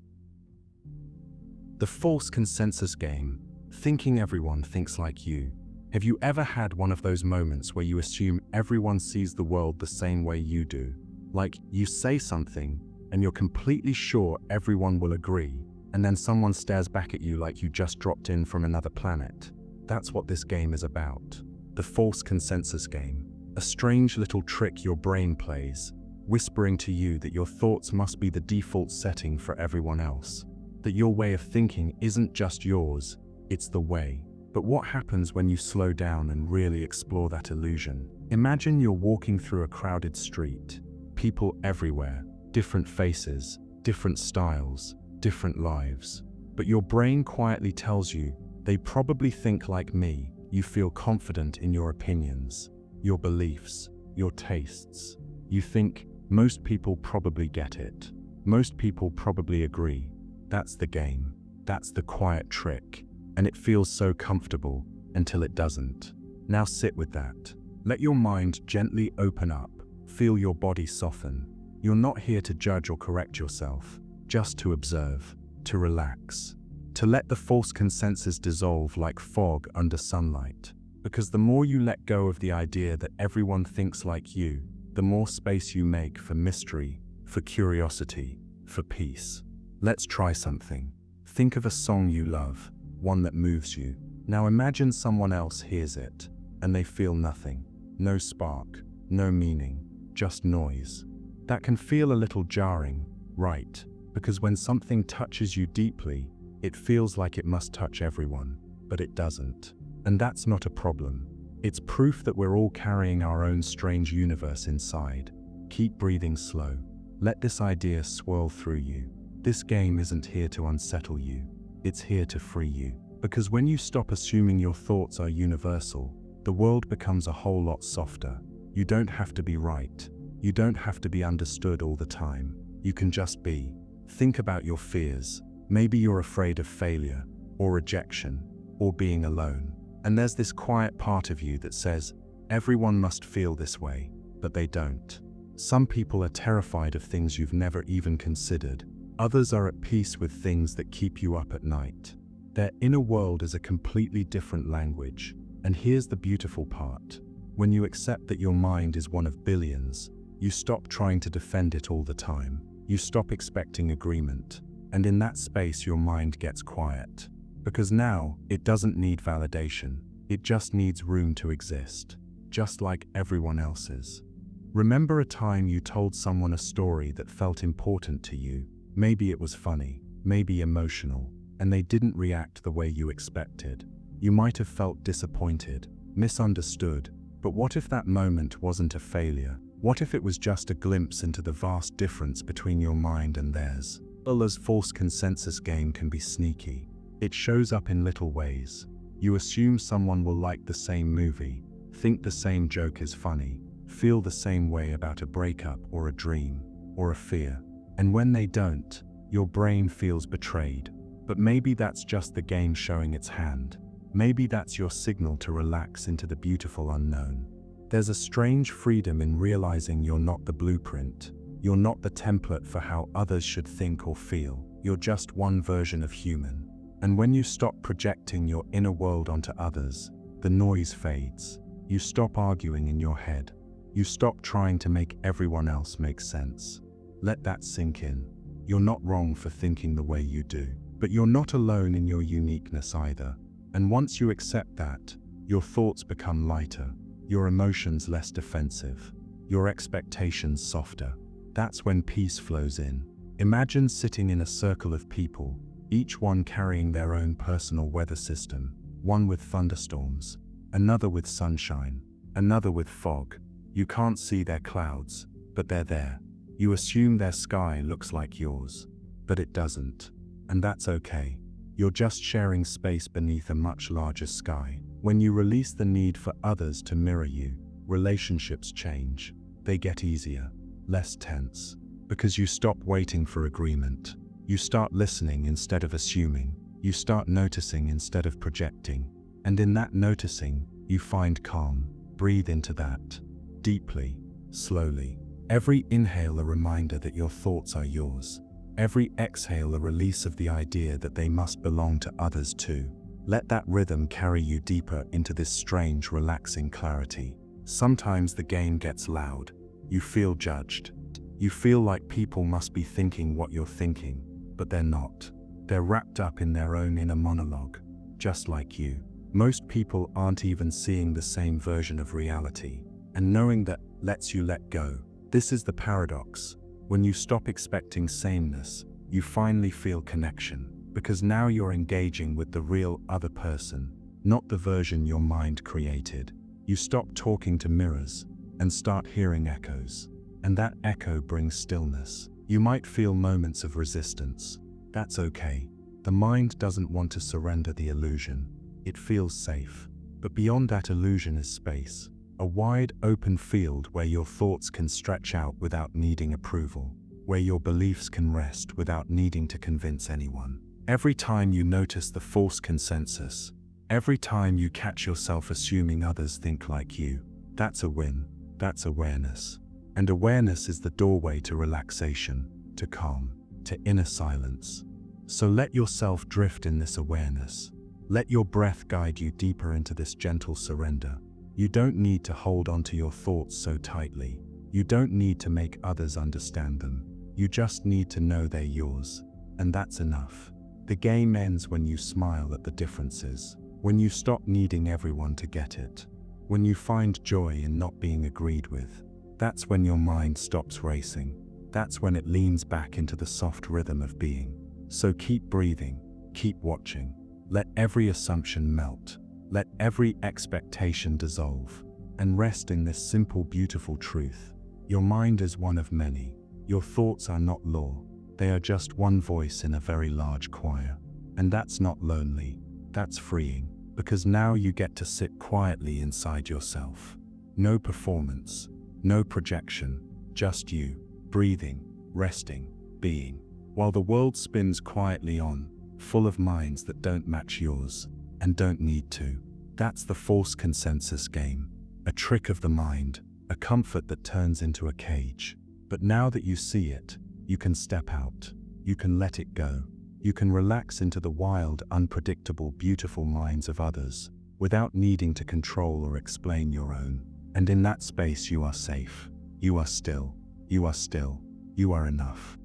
The false consensus game. Thinking everyone thinks like you. Have you ever had one of those moments where you assume everyone sees the world the same way you do? Like, you say something, and you're completely sure everyone will agree, and then someone stares back at you like you just dropped in from another planet. That's what this game is about. The false consensus game. A strange little trick your brain plays, whispering to you that your thoughts must be the default setting for everyone else. That your way of thinking isn't just yours, it's the way. But what happens when you slow down and really explore that illusion? Imagine you're walking through a crowded street. People everywhere, different faces, different styles, different lives. But your brain quietly tells you, they probably think like me. You feel confident in your opinions, your beliefs, your tastes. You think, most people probably get it. Most people probably agree. That's the game. That's the quiet trick. And it feels so comfortable until it doesn't. Now sit with that. Let your mind gently open up. Feel your body soften. You're not here to judge or correct yourself, just to observe, to relax, to let the false consensus dissolve like fog under sunlight. Because the more you let go of the idea that everyone thinks like you, the more space you make for mystery, for curiosity, for peace. Let's try something. Think of a song you love, one that moves you. Now imagine someone else hears it, and they feel nothing. No spark, no meaning, just noise. That can feel a little jarring, right? Because when something touches you deeply, it feels like it must touch everyone, but it doesn't. And that's not a problem. It's proof that we're all carrying our own strange universe inside. Keep breathing slow. Let this idea swirl through you. This game isn't here to unsettle you. It's here to free you. Because when you stop assuming your thoughts are universal, the world becomes a whole lot softer. You don't have to be right. You don't have to be understood all the time. You can just be. Think about your fears. Maybe you're afraid of failure, or rejection, or being alone. And there's this quiet part of you that says, everyone must feel this way, but they don't. Some people are terrified of things you've never even considered. Others are at peace with things that keep you up at night. Their inner world is a completely different language. And here's the beautiful part. When you accept that your mind is one of billions, you stop trying to defend it all the time. You stop expecting agreement. And in that space, your mind gets quiet. Because now, it doesn't need validation. It just needs room to exist, just like everyone else's. Remember a time you told someone a story that felt important to you. Maybe it was funny, maybe emotional, and they didn't react the way you expected. You might have felt disappointed, misunderstood, but what if that moment wasn't a failure? What if it was just a glimpse into the vast difference between your mind and theirs? Fuller's false consensus game can be sneaky. It shows up in little ways. You assume someone will like the same movie, think the same joke is funny, feel the same way about a breakup or a dream, or a fear. And when they don't, your brain feels betrayed. But maybe that's just the game showing its hand. Maybe that's your signal to relax into the beautiful unknown. There's a strange freedom in realizing you're not the blueprint. You're not the template for how others should think or feel. You're just one version of human. And when you stop projecting your inner world onto others, the noise fades. You stop arguing in your head. You stop trying to make everyone else make sense. Let that sink in. You're not wrong for thinking the way you do, but you're not alone in your uniqueness either. And once you accept that, your thoughts become lighter, your emotions less defensive, your expectations softer. That's when peace flows in. Imagine sitting in a circle of people, each one carrying their own personal weather system, one with thunderstorms, another with sunshine, another with fog. You can't see their clouds, but they're there. You assume their sky looks like yours, but it doesn't. And that's okay. You're just sharing space beneath a much larger sky. When you release the need for others to mirror you, relationships change. They get easier, less tense, because you stop waiting for agreement. You start listening instead of assuming. You start noticing instead of projecting. And in that noticing, you find calm. Breathe into that. Deeply, slowly. Every inhale a reminder that your thoughts are yours. Every exhale a release of the idea that they must belong to others too. Let that rhythm carry you deeper into this strange, relaxing clarity. Sometimes the game gets loud. You feel judged. You feel like people must be thinking what you're thinking, but they're not. They're wrapped up in their own inner monologue, just like you. Most people aren't even seeing the same version of reality, and knowing that lets you let go. This is the paradox. When you stop expecting sameness, you finally feel connection, because now you're engaging with the real other person, not the version your mind created. You stop talking to mirrors and start hearing echoes, and that echo brings stillness. You might feel moments of resistance. That's okay. The mind doesn't want to surrender the illusion. It feels safe. But beyond that illusion is space. A wide, open field where your thoughts can stretch out without needing approval, where your beliefs can rest without needing to convince anyone. Every time you notice the false consensus, every time you catch yourself assuming others think like you, that's a win. That's awareness. And awareness is the doorway to relaxation, to calm, to inner silence. So let yourself drift in this awareness. Let your breath guide you deeper into this gentle surrender. You don't need to hold onto your thoughts so tightly. You don't need to make others understand them. You just need to know they're yours. And that's enough. The game ends when you smile at the differences, when you stop needing everyone to get it, when you find joy in not being agreed with. That's when your mind stops racing. That's when it leans back into the soft rhythm of being. So keep breathing, keep watching. Let every assumption melt. Let every expectation dissolve. And rest in this simple, beautiful truth. Your mind is one of many. Your thoughts are not law. They are just one voice in a very large choir. And that's not lonely. That's freeing. Because now you get to sit quietly inside yourself. No performance, no projection, just you, breathing, resting, being. While the world spins quietly on, full of minds that don't match yours, and don't need to. That's the false consensus game. A trick of the mind, a comfort that turns into a cage. But now that you see it, you can step out. You can let it go. You can relax into the wild, unpredictable, beautiful minds of others, without needing to control or explain your own. And in that space you are safe. You are still. You are still. You are enough.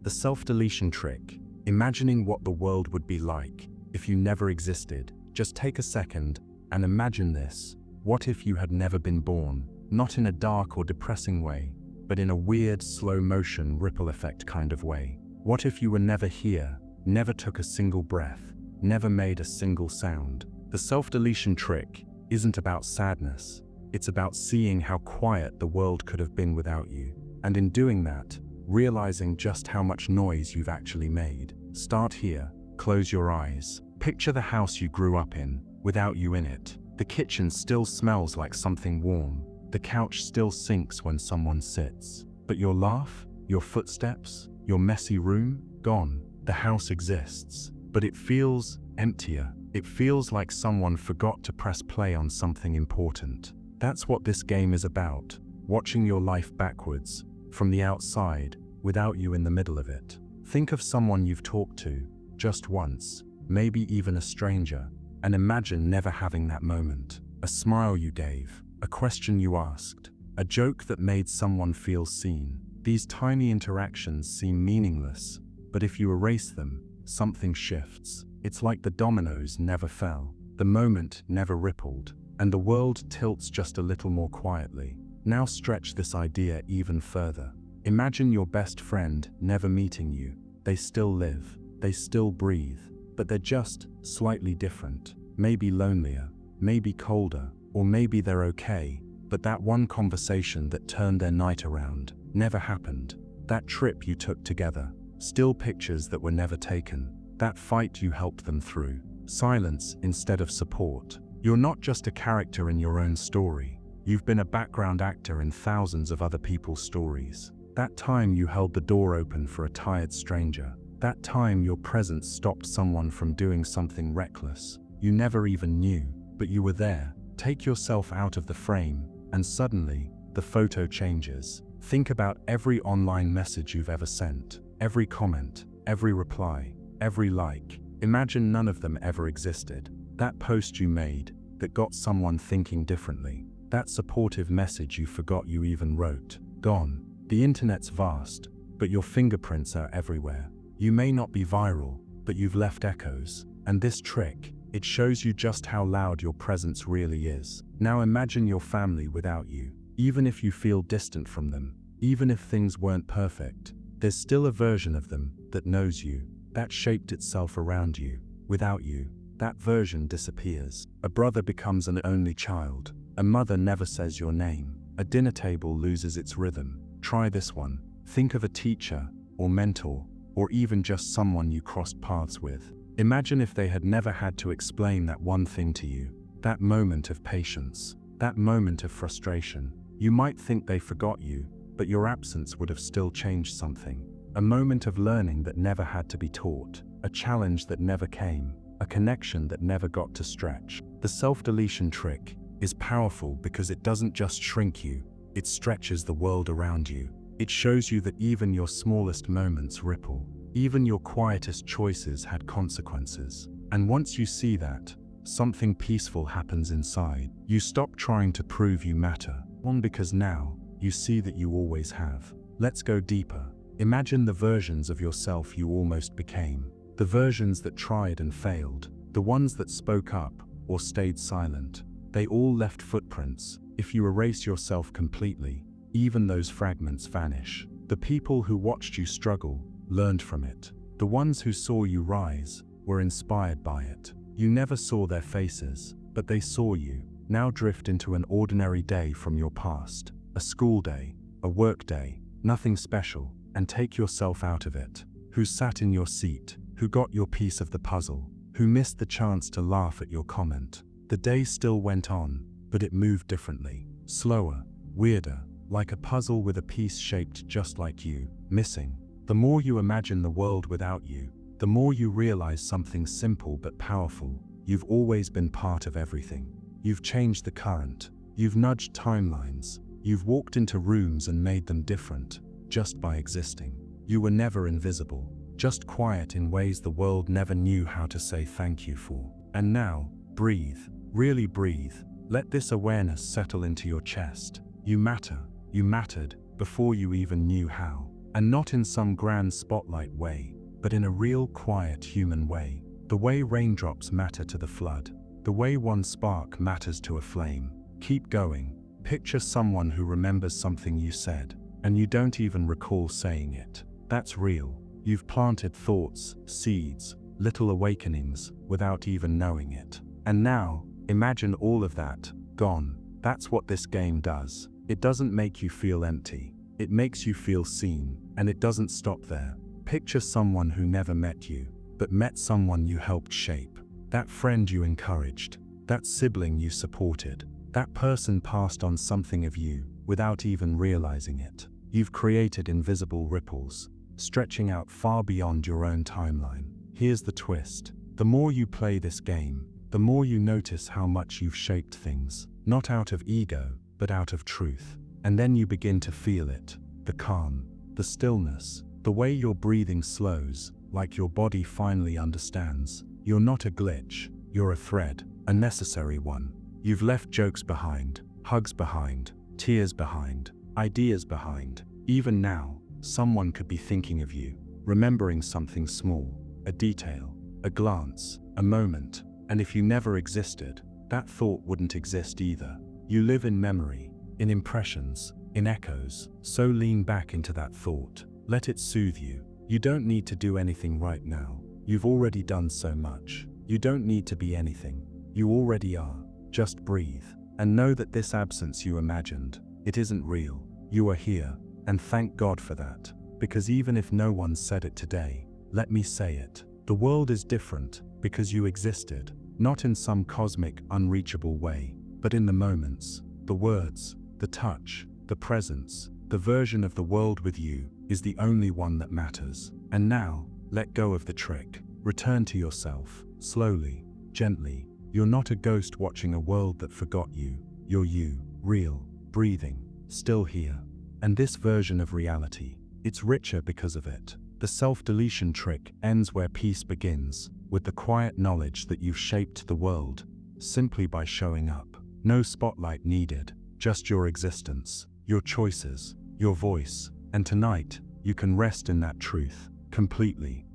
The self-deletion trick. Imagining what the world would be like if you never existed. Just take a second and imagine this. What if you had never been born? Not in a dark or depressing way, but in a weird, slow-motion, ripple effect kind of way. What if you were never here, never took a single breath, never made a single sound. The self-deletion trick isn't about sadness. It's about seeing how quiet the world could have been without you. And in doing that, realizing just how much noise you've actually made. Start here. Close your eyes. Picture the house you grew up in, without you in it. The kitchen still smells like something warm. The couch still sinks when someone sits. But your laugh, your footsteps, your messy room, gone. The house exists, but it feels emptier. It feels like someone forgot to press play on something important. That's what this game is about, watching your life backwards, from the outside, without you in the middle of it. Think of someone you've talked to, just once, maybe even a stranger, and imagine never having that moment. A smile you gave, a question you asked, a joke that made someone feel seen. These tiny interactions seem meaningless, but if you erase them, something shifts. It's like the dominoes never fell, the moment never rippled, and the world tilts just a little more quietly. Now stretch this idea even further. Imagine your best friend never meeting you. They still live, they still breathe, but they're just slightly different. Maybe lonelier, maybe colder, or maybe they're okay, but that one conversation that turned their night around never happened. That trip you took together, still pictures that were never taken. That fight you helped them through, silence instead of support. You're not just a character in your own story. You've been a background actor in thousands of other people's stories. That time you held the door open for a tired stranger. That time your presence stopped someone from doing something reckless. You never even knew, but you were there. Take yourself out of the frame, and suddenly, the photo changes. Think about every online message you've ever sent, every comment, every reply, every like. Imagine none of them ever existed. That post you made that got someone thinking differently. That supportive message you forgot you even wrote. Gone. The internet's vast, but your fingerprints are everywhere. You may not be viral, but you've left echoes. And this trick, it shows you just how loud your presence really is. Now imagine your family without you. Even if you feel distant from them, even if things weren't perfect, there's still a version of them that knows you, that shaped itself around you. Without you, that version disappears. A brother becomes an only child. A mother never says your name. A dinner table loses its rhythm. Try this one. Think of a teacher, or mentor, or even just someone you crossed paths with. Imagine if they had never had to explain that one thing to you. That moment of patience, that moment of frustration. You might think they forgot you, but your absence would have still changed something. A moment of learning that never had to be taught, a challenge that never came, a connection that never got to stretch. The self-deletion trick is powerful because it doesn't just shrink you, it stretches the world around you. It shows you that even your smallest moments ripple, even your quietest choices had consequences. And once you see that, something peaceful happens inside. You stop trying to prove you matter, because now, you see that you always have. Let's go deeper. Imagine the versions of yourself you almost became. The versions that tried and failed. The ones that spoke up or stayed silent. They all left footprints. If you erase yourself completely, even those fragments vanish. The people who watched you struggle learned from it. The ones who saw you rise were inspired by it. You never saw their faces, but they saw you. Now drift into an ordinary day from your past. A school day, a work day, nothing special, and take yourself out of it. Who sat in your seat? Who got your piece of the puzzle? Who missed the chance to laugh at your comment? The day still went on, but it moved differently. Slower, weirder, like a puzzle with a piece shaped just like you, missing. The more you imagine the world without you, the more you realize something simple but powerful. You've always been part of everything. You've changed the current. You've nudged timelines. You've walked into rooms and made them different, just by existing. You were never invisible, just quiet in ways the world never knew how to say thank you for. And now, breathe, really breathe. Let this awareness settle into your chest. You matter, you mattered, before you even knew how. And not in some grand spotlight way, but in a real quiet human way. The way raindrops matter to the flood. The way one spark matters to a flame. Keep going. Picture someone who remembers something you said, and you don't even recall saying it. That's real. You've planted thoughts, seeds, little awakenings, without even knowing it. And now, imagine all of that, gone. That's what this game does. It doesn't make you feel empty. It makes you feel seen, and it doesn't stop there. Picture someone who never met you, but met someone you helped shape. That friend you encouraged, that sibling you supported, that person passed on something of you without even realizing it. You've created invisible ripples, stretching out far beyond your own timeline. Here's the twist. The more you play this game, the more you notice how much you've shaped things, not out of ego, but out of truth. And then you begin to feel it, the calm, the stillness, the way your breathing slows, like your body finally understands. You're not a glitch, you're a thread, a necessary one. You've left jokes behind, hugs behind, tears behind, ideas behind. Even now, someone could be thinking of you, remembering something small, a detail, a glance, a moment. And if you never existed, that thought wouldn't exist either. You live in memory, in impressions, in echoes. So lean back into that thought. Let it soothe you. You don't need to do anything right now. You've already done so much. You don't need to be anything. You already are. Just breathe. And know that this absence you imagined, it isn't real. You are here. And thank God for that. Because even if no one said it today, let me say it. The world is different because you existed. Not in some cosmic, unreachable way, but in the moments, the words, the touch, the presence. The version of the world with you is the only one that matters. And now, let go of the trick. Return to yourself, slowly, gently. You're not a ghost watching a world that forgot you. You're you, real, breathing, still here. And this version of reality, it's richer because of it. The self-deletion trick ends where peace begins, with the quiet knowledge that you've shaped the world, simply by showing up. No spotlight needed, just your existence, your choices, your voice. And tonight, you can rest in that truth, completely.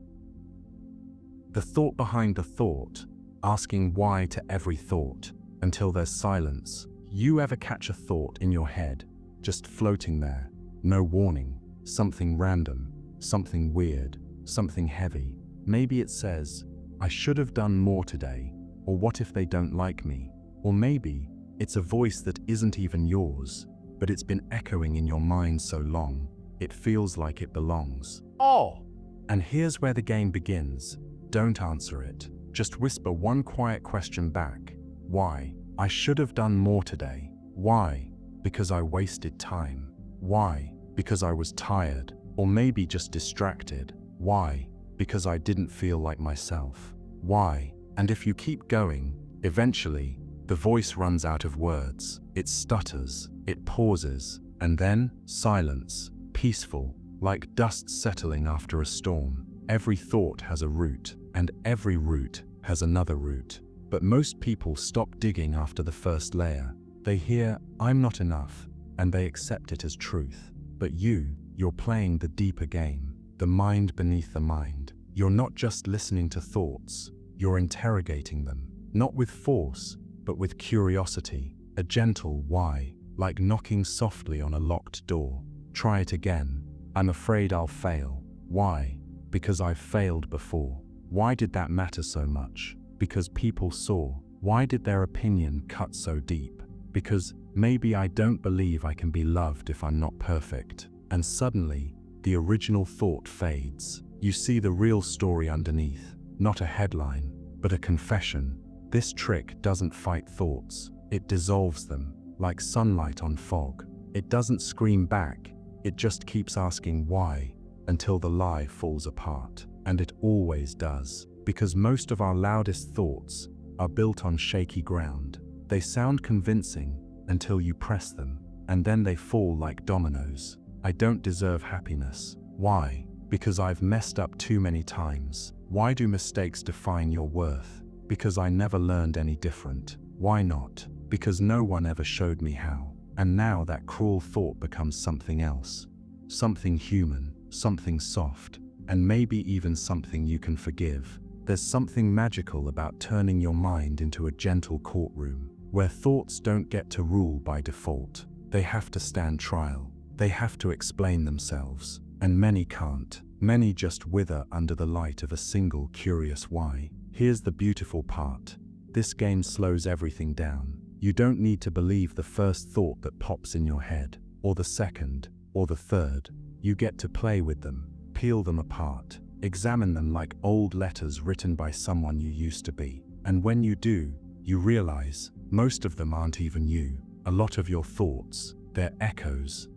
The thought behind the thought, asking why to every thought, until there's silence. You ever catch a thought in your head, just floating there, no warning, something random, something weird, something heavy? Maybe it says, I should have done more today, or what if they don't like me? Or maybe it's a voice that isn't even yours, but it's been echoing in your mind so long, it feels like it belongs. Oh! And here's where the game begins. Don't answer it. Just whisper one quiet question back. Why? I should have done more today. Why? Because I wasted time. Why? Because I was tired, or maybe just distracted. Why? Because I didn't feel like myself. Why? And if you keep going, eventually, the voice runs out of words. It stutters, it pauses, and then silence, peaceful, like dust settling after a storm. Every thought has a root, and every root has another root. But most people stop digging after the first layer. They hear, I'm not enough, and they accept it as truth. But you're playing the deeper game, the mind beneath the mind. You're not just listening to thoughts, you're interrogating them, not with force, but with curiosity, a gentle why, like knocking softly on a locked door. Try it again. I'm afraid I'll fail. Why? Because I've failed before. Why did that matter so much? Because people saw. Why did their opinion cut so deep? Because maybe I don't believe I can be loved if I'm not perfect. And suddenly, the original thought fades. You see the real story underneath, not a headline, but a confession. This trick doesn't fight thoughts, it dissolves them, like sunlight on fog. It doesn't scream back, it just keeps asking why, until the lie falls apart. And it always does, because most of our loudest thoughts are built on shaky ground. They sound convincing until you press them, and then they fall like dominoes. I don't deserve happiness. Why? Because I've messed up too many times. Why do mistakes define your worth? Because I never learned any different. Why not? Because no one ever showed me how. And now that cruel thought becomes something else. Something human, something soft, and maybe even something you can forgive. There's something magical about turning your mind into a gentle courtroom, where thoughts don't get to rule by default. They have to stand trial. They have to explain themselves. And many can't. Many just wither under the light of a single curious why. Here's the beautiful part. This game slows everything down. You don't need to believe the first thought that pops in your head, or the second, or the third. You get to play with them, peel them apart, examine them like old letters written by someone you used to be. And when you do, you realize most of them aren't even you. A lot of your thoughts, they're echoes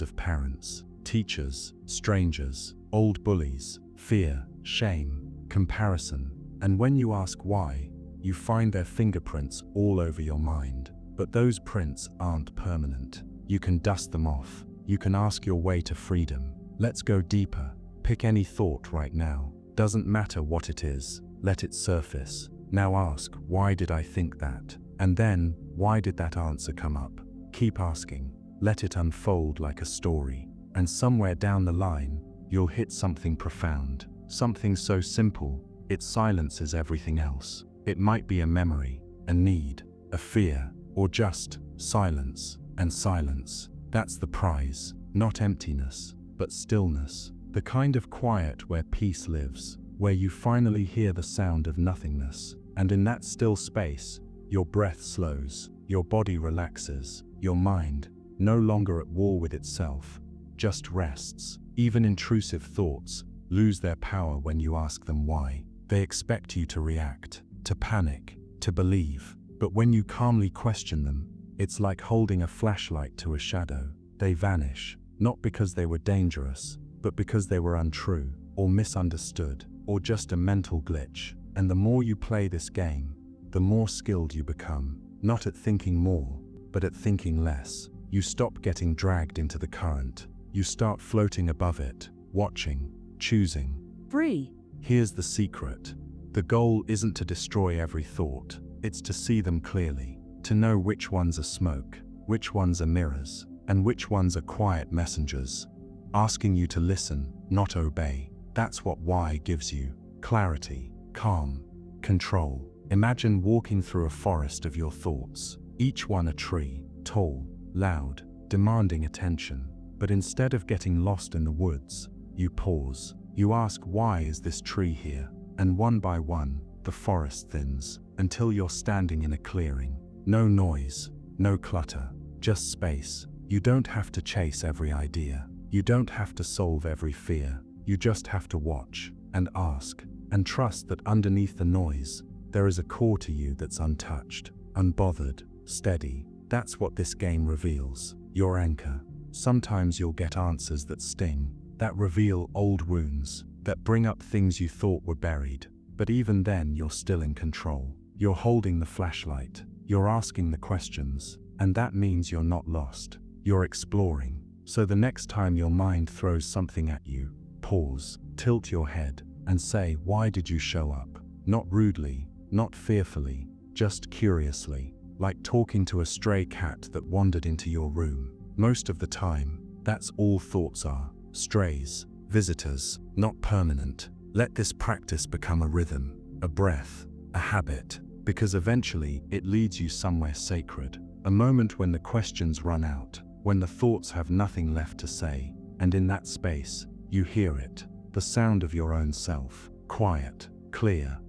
of parents, teachers, strangers, old bullies, fear, shame, comparison. And when you ask why, you find their fingerprints all over your mind. But those prints aren't permanent. You can dust them off. You can ask your way to freedom. Let's go deeper. Pick any thought right now. Doesn't matter what it is. Let it surface. Now ask, why did I think that? And then, why did that answer come up? Keep asking. Let it unfold like a story. And somewhere down the line, you'll hit something profound. Something so simple, it silences everything else. It might be a memory, a need, a fear, or just silence. And silence, that's the prize. Not emptiness, but stillness. The kind of quiet where peace lives, where you finally hear the sound of nothingness. And in that still space, your breath slows, your body relaxes, your mind, no longer at war with itself, just rests. Even intrusive thoughts lose their power when you ask them why. They expect you to react, to panic, to believe. But when you calmly question them, it's like holding a flashlight to a shadow. They vanish, not because they were dangerous, but because they were untrue, or misunderstood, or just a mental glitch. And the more you play this game, the more skilled you become, not at thinking more, but at thinking less. You stop getting dragged into the current. You start floating above it, watching, choosing. Free. Here's the secret. The goal isn't to destroy every thought, it's to see them clearly, to know which ones are smoke, which ones are mirrors, and which ones are quiet messengers, asking you to listen, not obey. That's what why gives you: clarity, calm, control. Imagine walking through a forest of your thoughts, each one a tree, tall, loud, demanding attention. But instead of getting lost in the woods, you pause. You ask, why is this tree here? And one by one, the forest thins, until you're standing in a clearing. No noise, no clutter, just space. You don't have to chase every idea. You don't have to solve every fear. You just have to watch and ask and trust that underneath the noise, there is a core to you that's untouched, unbothered, steady. That's what this game reveals, your anchor. Sometimes you'll get answers that sting, that reveal old wounds, that bring up things you thought were buried. But even then, you're still in control. You're holding the flashlight. You're asking the questions. And that means you're not lost. You're exploring. So the next time your mind throws something at you, pause, tilt your head, and say, why did you show up? Not rudely, not fearfully, just curiously, like talking to a stray cat that wandered into your room. Most of the time, that's all thoughts are: strays, visitors, not permanent. Let this practice become a rhythm, a breath, a habit, because eventually it leads you somewhere sacred. A moment when the questions run out, when the thoughts have nothing left to say, and in that space, you hear it, the sound of your own self, quiet, clear,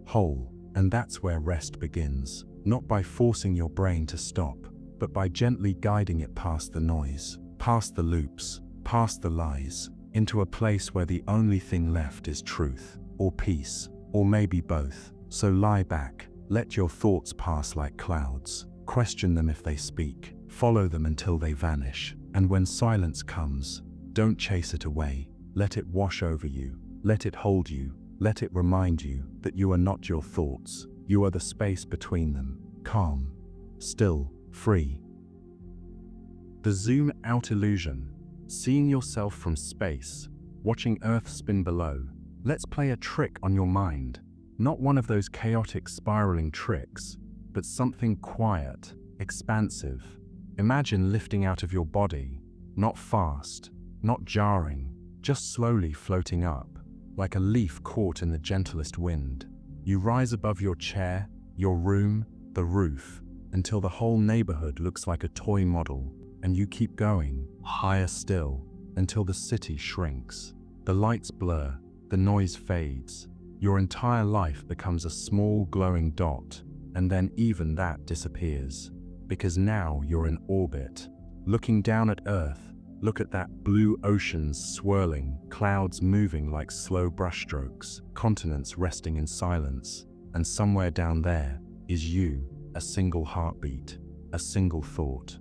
whole. And that's where rest begins, not by forcing your brain to stop, but by gently guiding it past the noise, past the loops, past the lies, into a place where the only thing left is truth, or peace, or maybe both. So lie back, let your thoughts pass like clouds, question them if they speak, follow them until they vanish, and when silence comes, don't chase it away, let it wash over you, let it hold you, let it remind you that you are not your thoughts, you are the space between them, calm, still, free. The zoom out illusion, seeing yourself from space, watching Earth spin below. Let's play a trick on your mind. Not one of those chaotic spiraling tricks, but something quiet, expansive. Imagine lifting out of your body, not fast, not jarring, just slowly floating up, like a leaf caught in the gentlest wind. You rise above your chair, your room, the roof, until the whole neighborhood looks like a toy model, and you keep going, higher still, until the city shrinks. The lights blur, the noise fades. Your entire life becomes a small glowing dot, and then even that disappears. Because now you're in orbit. Looking down at Earth, look at that blue oceans swirling, clouds moving like slow brushstrokes, continents resting in silence, and somewhere down there is you, a single heartbeat, a single thought,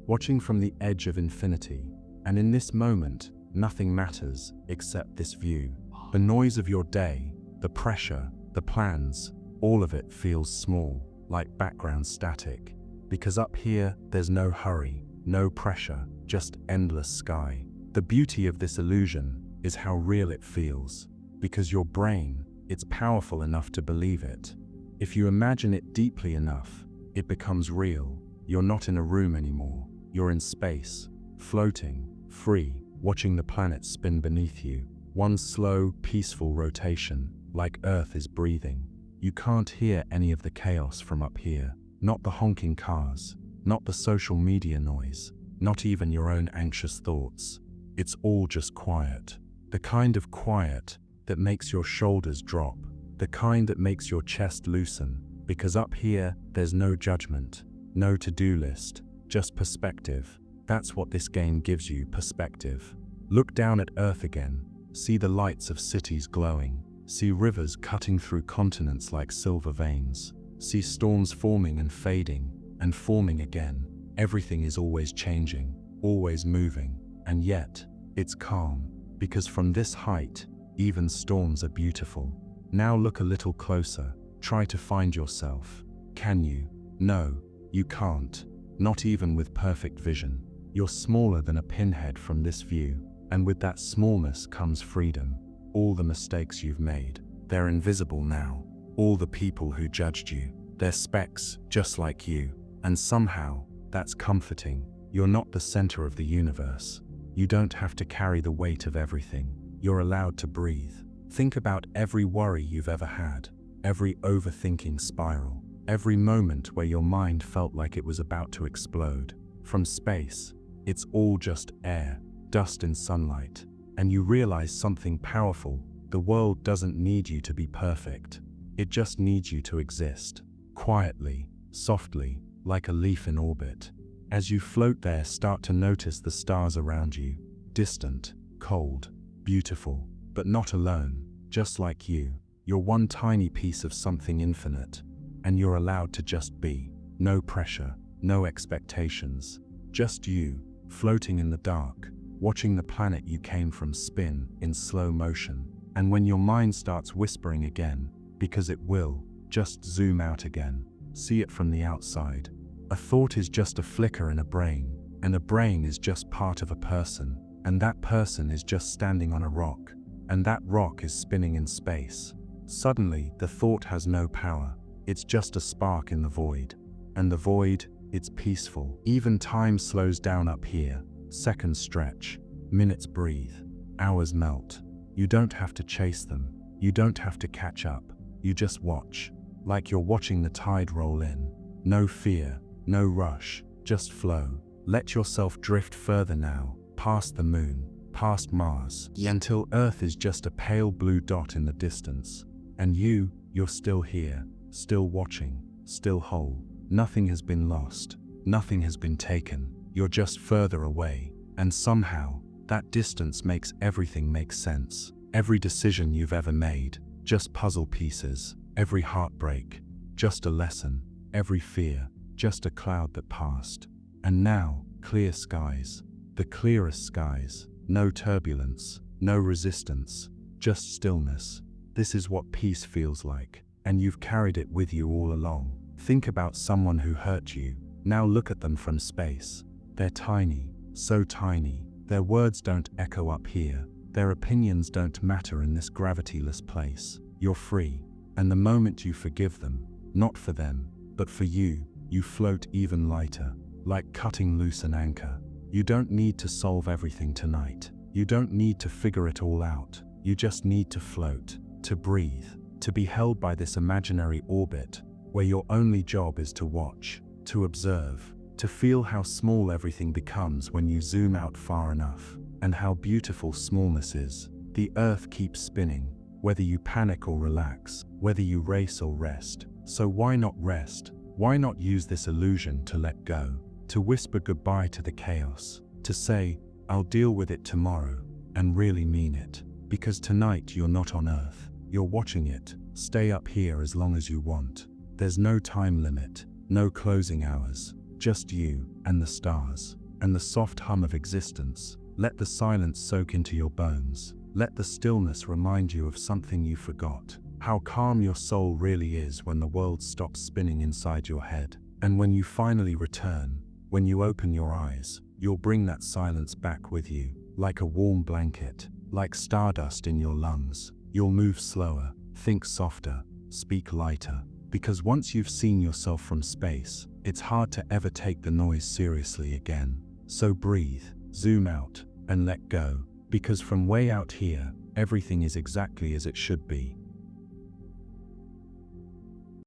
watching from the edge of infinity. And in this moment, nothing matters except this view. The noise of your day, the pressure, the plans, all of it feels small, like background static. Because up here, there's no hurry, no pressure, just endless sky. The beauty of this illusion is how real it feels. Because your brain, it's powerful enough to believe it. If you imagine it deeply enough, it becomes real. You're not in a room anymore. You're in space, floating, free, watching the planets spin beneath you. One slow, peaceful rotation, like Earth is breathing. You can't hear any of the chaos from up here. Not the honking cars, not the social media noise, not even your own anxious thoughts. It's all just quiet. The kind of quiet that makes your shoulders drop. The kind that makes your chest loosen. Because up here, there's no judgment, no to-do list, just perspective. That's what this game gives you, perspective. Look down at Earth again. See the lights of cities glowing. See rivers cutting through continents like silver veins. See storms forming and fading, and forming again. Everything is always changing, always moving, and yet, it's calm. Because from this height, even storms are beautiful. Now look a little closer. Try to find yourself. Can you? No, you can't. Not even with perfect vision. You're smaller than a pinhead from this view. And with that smallness comes freedom. All the mistakes you've made, they're invisible now. All the people who judged you, they're specks just like you. And somehow, that's comforting. You're not the center of the universe. You don't have to carry the weight of everything. You're allowed to breathe. Think about every worry you've ever had, every overthinking spiral, every moment where your mind felt like it was about to explode. From space, it's all just air, dust and sunlight. And you realize something powerful. The world doesn't need you to be perfect. It just needs you to exist. Quietly, softly, like a leaf in orbit. As you float there, start to notice the stars around you. Distant, cold, beautiful, but not alone. Just like you. You're one tiny piece of something infinite. And you're allowed to just be. No pressure, no expectations. Just you, floating in the dark, watching the planet you came from spin in slow motion. And when your mind starts whispering again, because it will, just zoom out again. See it from the outside. A thought is just a flicker in a brain, and a brain is just part of a person, and that person is just standing on a rock, and that rock is spinning in space. Suddenly, the thought has no power. It's just a spark in the void. And the void, it's peaceful. Even time slows down up here. Seconds stretch, minutes breathe, hours melt. You don't have to chase them. You don't have to catch up. You just watch, like you're watching the tide roll in. No fear, no rush, just flow. Let yourself drift further now, past the moon, past Mars, until Earth is just a pale blue dot in the distance. And you're still here, still watching, still whole. Nothing has been lost. Nothing has been taken. You're just further away. And somehow, that distance makes everything make sense. Every decision you've ever made, just puzzle pieces. Every heartbreak, just a lesson. Every fear, just a cloud that passed. And now, clear skies. The clearest skies. No turbulence, no resistance, just stillness. This is what peace feels like. And you've carried it with you all along. Think about someone who hurt you. Now look at them from space. They're tiny, so tiny. Their words don't echo up here. Their opinions don't matter in this gravityless place. You're free. And the moment you forgive them, not for them, but for you, you float even lighter, like cutting loose an anchor. You don't need to solve everything tonight. You don't need to figure it all out. You just need to float, to breathe, to be held by this imaginary orbit, where your only job is to watch, to observe, to feel how small everything becomes when you zoom out far enough, and how beautiful smallness is. The earth keeps spinning, whether you panic or relax, whether you race or rest. So why not rest? Why not use this illusion to let go, to whisper goodbye to the chaos, to say, I'll deal with it tomorrow, and really mean it? Because tonight you're not on Earth, you're watching it. Stay up here as long as you want. There's no time limit, no closing hours, just you and the stars, and the soft hum of existence. Let the silence soak into your bones. Let the stillness remind you of something you forgot. How calm your soul really is when the world stops spinning inside your head. And when you finally return, when you open your eyes, you'll bring that silence back with you, like a warm blanket, like stardust in your lungs. You'll move slower, think softer, speak lighter, because once you've seen yourself from space, it's hard to ever take the noise seriously again. So breathe, zoom out, and let go, because from way out here, everything is exactly as it should be.